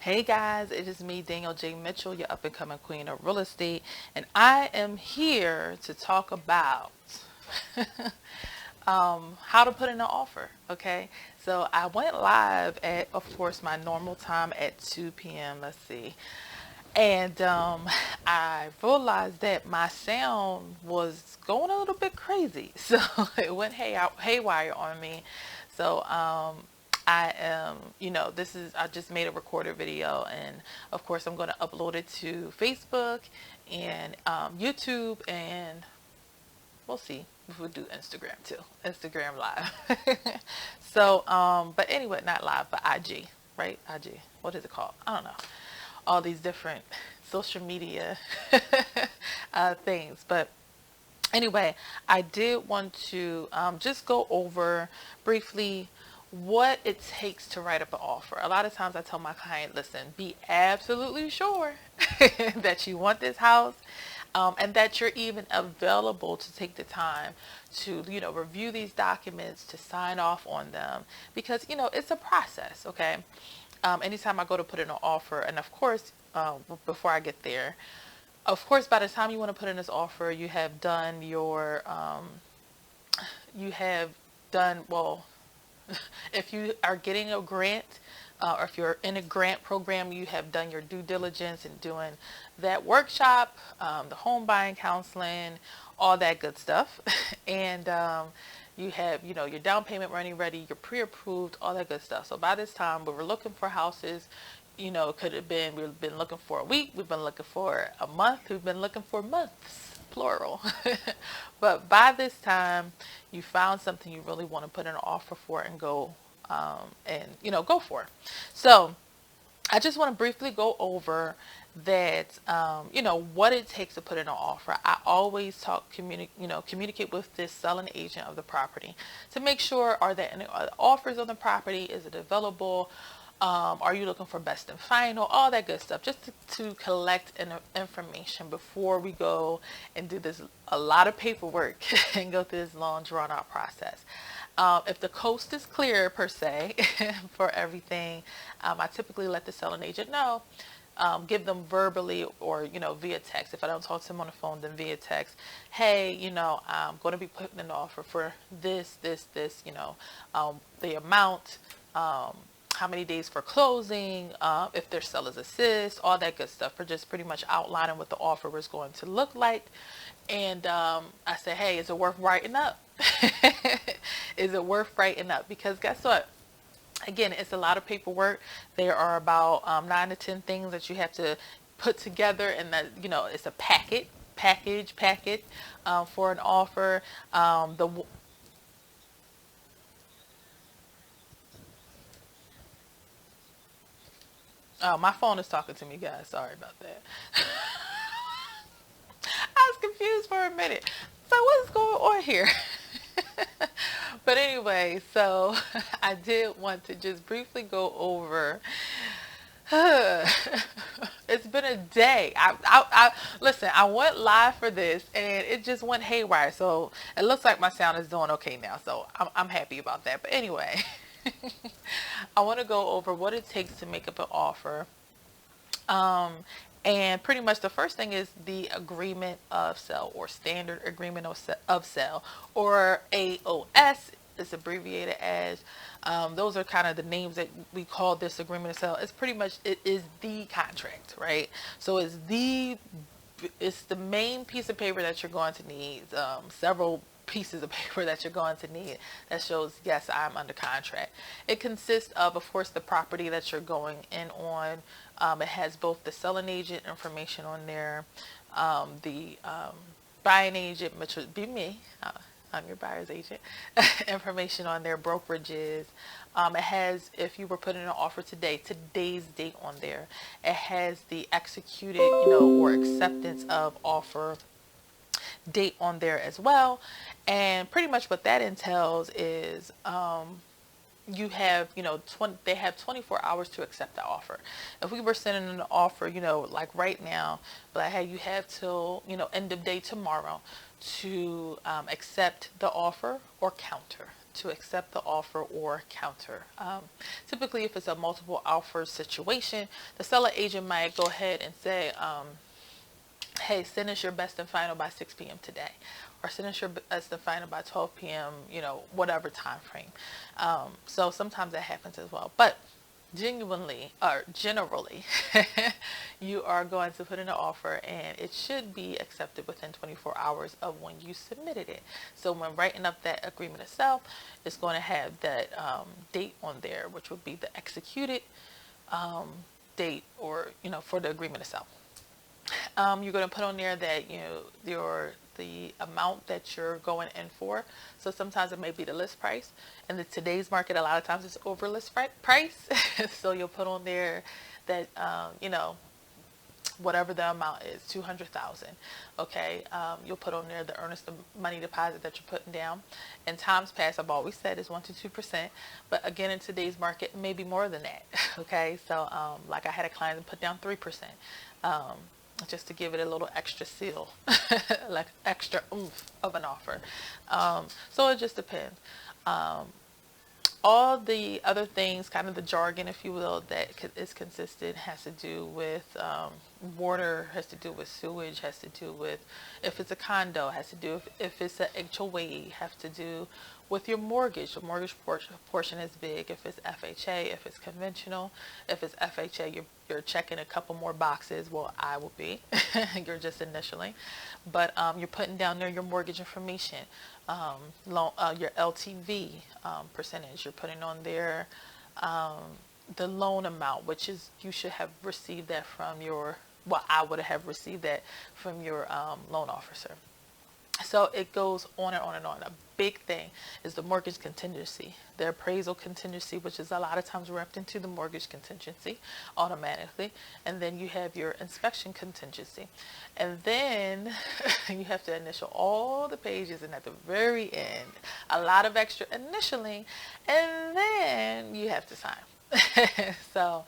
Hey guys, it is me, Danielle J. Mitchell, your up and coming queen of real estate, and I am here to talk about how to put in an offer. Okay, so I went live at, of course, my normal time at 2 p.m. Let's see, and I realized that my sound was going a little bit crazy, so it went haywire on me. So I am, this is, I just made a recorded video, and of course, I'm going to upload it to Facebook and YouTube, and we'll see if we'll do Instagram too. Instagram live. So, but anyway, not live, but IG, right? IG. What is it called? I don't know. All these different social media things. But anyway, I did want to just go over briefly what it takes to write up an offer. A lot of times I tell my client, listen, be absolutely sure that you want this house, and that you're even available to take the time to, review these documents, to sign off on them, because, it's a process, okay? Anytime I go to put in an offer, and of course, before I get there, of course, by the time you want to put in this offer, you have done your, you have done, well, if you are getting a grant, or if you're in a grant program, you have done your due diligence and doing that workshop, the home buying counseling, all that good stuff. And you have, your down payment money ready, you're pre-approved, all that good stuff. So by this time, we were looking for houses, it could have been, we've been looking for a week, we've been looking for a month, we've been looking for months, plural. But by this time, you found something you really want to put in an offer for and go, go for. So I just want to briefly go over that, what it takes to put in an offer. I always communicate with this selling agent of the property to make sure, are there any other offers on the property? Is it available? Are you looking for best and final? All that good stuff, just to collect information before we go and do this, a lot of paperwork and go through this long drawn out process. If the coast is clear per se for everything, I typically let the selling agent know, give them verbally or, via text. If I don't talk to them on the phone, then via text. Hey, I'm going to be putting an offer for this, the amount, how many days for closing, if there's seller's assist, all that good stuff, for just pretty much outlining what the offer is going to look like. And I said, hey, is it worth writing up? Is it worth writing up? Because guess what? Again, it's a lot of paperwork. There are about 9 to 10 things that you have to put together, and that, it's a package for an offer. Oh, my phone is talking to me, guys. Sorry about that. I was confused for a minute. So what's going on here? But anyway, so I did want to just briefly go over. It's been a day. Listen. I went live for this, and it just went haywire. So it looks like my sound is doing okay now. So I'm happy about that. But anyway, I want to go over what it takes to make up an offer. Um, and pretty much the first thing is the agreement of sale, or standard agreement of sale, or AOS is abbreviated as. Those are kind of the names that we call this agreement of sale. It's pretty much, it is the contract, right? So it's the main piece of paper that you're going to need, several pieces of paper that you're going to need that shows, yes, I'm under contract. It consists of course, the property that you're going in on. It has both the selling agent information on there, the buying agent, which would be me. I'm your buyer's agent. Information on their brokerages. It has, if you were putting an offer today, today's date on there. It has the executed, or acceptance of offer date on there as well. And pretty much what that entails is, you have, they have 24 hours to accept the offer. If we were sending an offer, like right now, but hey, you have till, end of day tomorrow to accept the offer or counter to accept the offer or counter. Typically, if it's a multiple offer situation, the seller agent might go ahead and say, hey, send us your best and final by 6 p.m. today, or send us your best and final by 12 p.m., whatever time frame. So sometimes that happens as well. But genuinely or generally, you are going to put in an offer and it should be accepted within 24 hours of when you submitted it. So when writing up that agreement itself, it's going to have that date on there, which would be the executed date, or for the agreement itself. You're going to put on there that the amount that you're going in for. So sometimes it may be the list price. In today's market, a lot of times it's over list price. So you'll put on there that whatever the amount is, 200,000. Okay, you'll put on there the earnest money deposit that you're putting down. In times past, I've always said is 1 to 2%, but again in today's market, maybe more than that. Okay, so like I had a client that put down 3%. Just to give it a little extra seal, like extra oomph of an offer. So it just depends. All the other things, kind of the jargon, if you will, that is consistent, has to do with water, has to do with sewage, has to do with if it's a condo, has to do if it's an HOA, have to do with your mortgage. The mortgage portion is big. If it's FHA, if it's conventional, if it's FHA, you're checking a couple more boxes. Well, I will be. You're just initially, but you're putting down there your mortgage information, your LTV percentage. You're putting on there the loan amount, which is you should have received that from your. Well, I would have received that from your loan officer. So it goes on and on and on. A big thing is the mortgage contingency, the appraisal contingency, which is a lot of times wrapped into the mortgage contingency automatically. And then you have your inspection contingency. And then you have to initial all the pages, and at the very end, a lot of extra initialing, and then you have to sign. So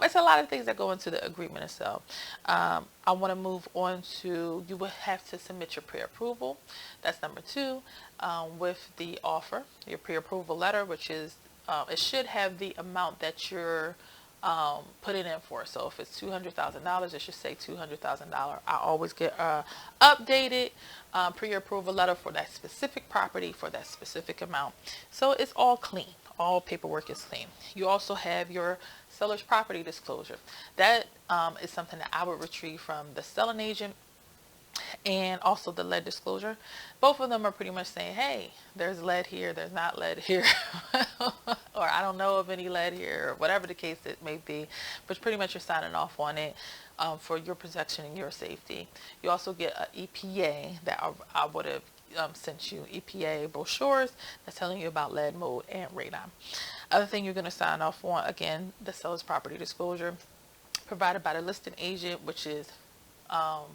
it's a lot of things that go into the agreement itself. I want to move on to, you will have to submit your pre-approval. That's number 2 with the offer, your pre-approval letter, which is, it should have the amount that you're putting in for. So if it's $200,000, it should say $200,000. I always get a updated pre-approval letter for that specific property for that specific amount. So it's all clean. All paperwork is clean. You also have your seller's property disclosure. That is something that I would retrieve from the selling agent, and also the lead disclosure. Both of them are pretty much saying, hey, there's lead here, there's not lead here, or I don't know of any lead here, or whatever the case it may be, but pretty much you're signing off on it for your protection and your safety. You also get an EPA that I would have sent you, EPA brochures that's telling you about lead, mold, and radon. Other thing you're going to sign off on, again, the seller's property disclosure provided by the listing agent, which is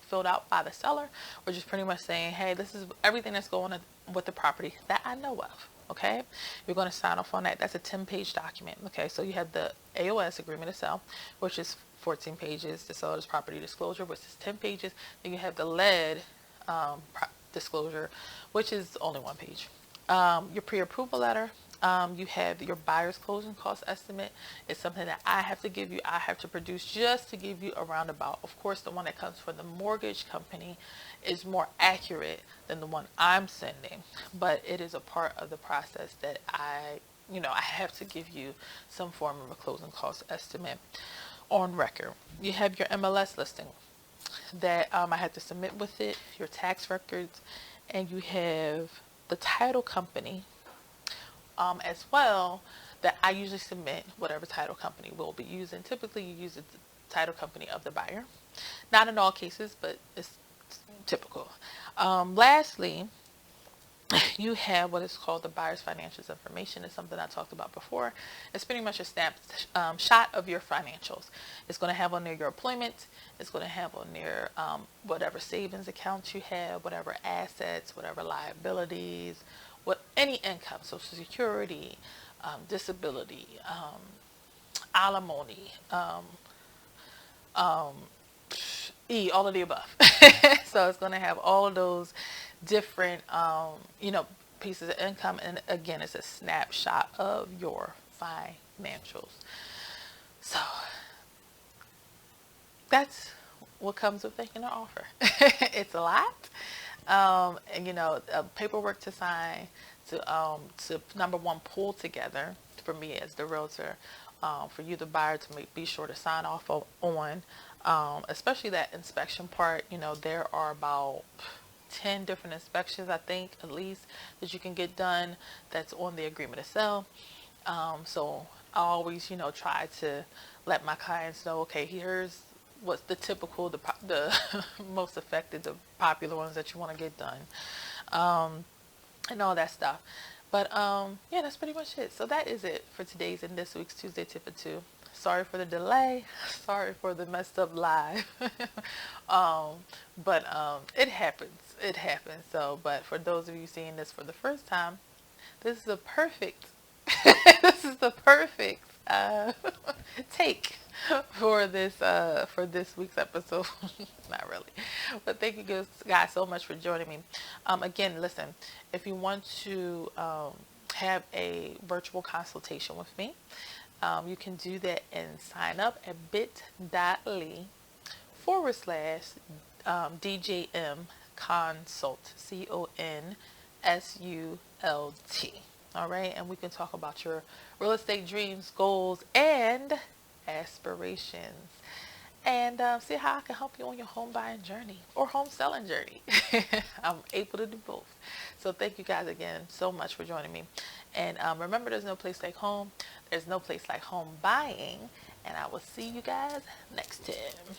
filled out by the seller, which is pretty much saying, hey, this is everything that's going on with the property that I know of. Okay, you're going to sign off on that. That's a 10-page document. Okay, so you have the AOS agreement itself, which is 14 pages, the seller's property disclosure, which is 10 pages. Then you have the lead disclosure, which is only 1 page. Your pre-approval letter, you have your buyer's closing cost estimate. It's something that I have to give you, I have to produce just to give you a roundabout. Of course, the one that comes from the mortgage company is more accurate than the one I'm sending, but it is a part of the process that I have to give you some form of a closing cost estimate on record. You have your MLS listing that I had to submit with it, your tax records, and you have the title company as well, that I usually submit whatever title company we'll be using. Typically you use the title company of the buyer. Not in all cases, but it's typical. Lastly, you have what is called the buyer's financials information. It's something I talked about before. It's pretty much a snapshot of your financials. It's going to have on there your employment. It's going to have on there whatever savings accounts you have, whatever assets, whatever liabilities, any income, Social Security, disability, alimony, all of the above. So it's going to have all of those different, pieces of income. And again, it's a snapshot of your financials. So that's what comes with making an offer. It's a lot. And paperwork to sign, to number one, pull together for me as the realtor, for you, the buyer, to be sure to sign off on, especially that inspection part. There are about 10 different inspections, I think, at least, that you can get done that's on the agreement to sell. So I always, try to let my clients know, okay, here's what's the typical, the most effective, the popular ones that you want to get done, and all that stuff. But yeah, that's pretty much it. So that is it for today's and this week's Tuesday Tip for Two. Sorry for the delay. Sorry for the messed up live. But it happens. It happens. So, but for those of you seeing this for the first time, this is the perfect. This is the perfect take for this week's episode. Not really, but thank you guys so much for joining me. Again, listen, if you want to have a virtual consultation with me, you can do that and sign up at bit.ly / DJM consult, CONSULT. All right, and we can talk about your real estate dreams, goals, and aspirations, and see how I can help you on your home buying journey or home selling journey. I'm able to do both. So thank you guys again so much for joining me. And remember, there's no place like home. There's no place like home buying. And I will see you guys next time.